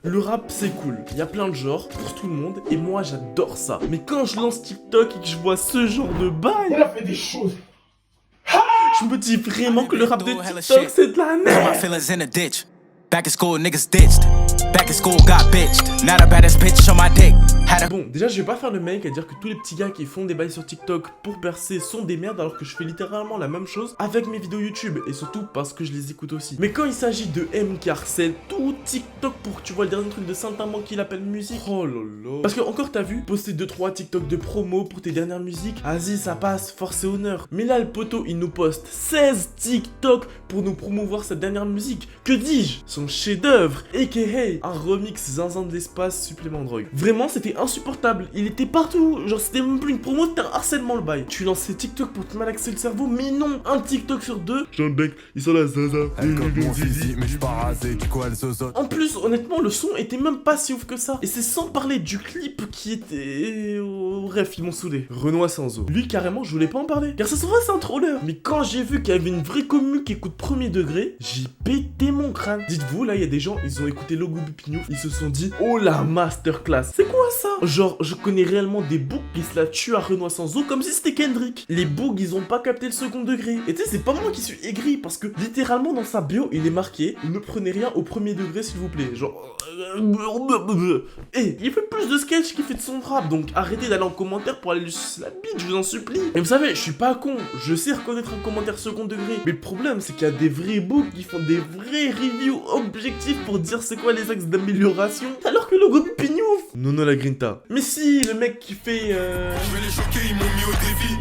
Le rap c'est cool, il y a plein de genres pour tout le monde et moi j'adore ça. Mais quand je lance TikTok et que je vois ce genre de bail, Il a fait des choses. je me dis vraiment que le rap de TikTok c'est de la merde. My feelings in a ditch. Back in school, niggas ditched. Back in school, got bitched. Not the baddest bitch on my dick. Had a Bon, déjà je vais pas faire le mec à dire que tous les petits gars qui font des bails sur TikTok pour percer sont des merdes alors que je fais littéralement la même chose avec mes vidéos YouTube et surtout parce que je les écoute aussi. Mais quand il s'agit de M qui harcèle tout TikTok pour que tu vois le dernier truc de Saint-Amand qu'il appelle musique, oh là là. Parce que encore t'as vu, poster 2-3 TikTok de promo pour tes dernières musiques, vas-y ça passe, force et honneur. Mais là le poteau il nous poste 16 TikTok pour nous promouvoir sa dernière musique. Que dis-je? Son chef-d'œuvre, a.k.a. un remix zinzin de l'espace supplément drogue. Vraiment c'était insupportable, il était partout, genre c'était même plus une promo, c'était un harcèlement le bail. Tu lançais TikTok pour te malaxer le cerveau, mais non, un TikTok sur deux. J'ai un bec, ils sont là zaza. Elle comme mon zizi, mais je suis pas rasé, du coup elle zozote. En plus, honnêtement, le son était même pas si ouf que ça. Et c'est sans parler du clip qui était... Bref, ils m'ont saoulé. Renoir sans eau. Lui, carrément, je voulais pas en parler. Car ça se voit, c'est un troller. Mais quand j'ai vu qu'il y avait une vraie commu qui écoute premier degré, j'ai pété mon crâne. Dites-vous, là, il y a des gens, ils ont écouté Logo Bupignou, ils se sont dit, oh la masterclass. C'est quoi ça? Genre, je connais réellement des boucs qui se la tuent à Renoir sans eau comme si c'était Kendrick. Les boucs, ils ont pas capté le second degré. Et tu sais, c'est pas moi qui suis aigri parce que littéralement dans sa bio, il est marqué, ne prenez rien au premier degré s'il vous plaît. Genre... Et il fait plus de sketch qu'il fait de son rap, donc arrêtez d'aller en commentaire pour aller lui sucer la bite, je vous en supplie. Et vous savez, je suis pas con, je sais reconnaître un commentaire second degré. Mais le problème, c'est qu'il y a des vrais books qui font des vrais reviews objectifs pour dire c'est quoi les axes d'amélioration, alors que le groupe pignouf. Non, non, la grinta. Mais si, le mec qui fait... Je vais les choquer, ils m'ont mis au défi.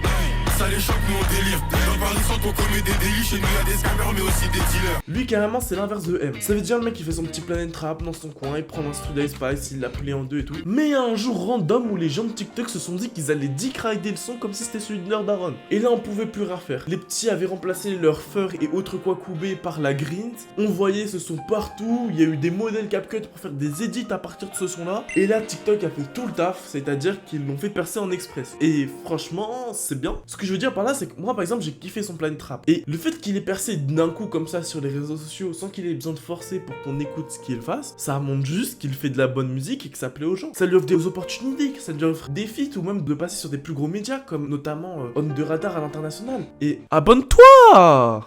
Ça les choque, nous on délire. Dans Paris, sans on commet des délits. Chez nous, y'a des scammers, mais aussi des dealers. Lui, carrément, c'est l'inverse de M. Ça veut dire le mec qui fait son petit planet trap dans son coin, il prend un studio Ice Spice, il l'a plié en deux et tout. Mais il y a un jour random où les gens de TikTok se sont dit qu'ils allaient rider le son comme si c'était celui de leur daron. Et là, on pouvait plus rien faire. Les petits avaient remplacé leur fur et autres quoi coubés par la grint. On voyait ce son partout. Il y a eu des modèles CapCut pour faire des edits à partir de ce son-là. Et là, TikTok a fait tout le taf, c'est-à-dire qu'ils l'ont fait percer en express. Et franchement, c'est bien. Ce que je veux dire par là, c'est que moi, par exemple, j'ai kiffé son planet trap. Et le fait qu'il ait percé d'un coup comme ça sur les réseaux sociaux sans qu'il ait besoin de forcer pour qu'on écoute ce qu'il fasse, ça montre juste qu'il fait de la bonne musique et que ça plaît aux gens. Ça lui offre des opportunités, que ça lui offre des feats ou même de passer sur des plus gros médias comme notamment On the Radar à l'international. Et abonne-toi!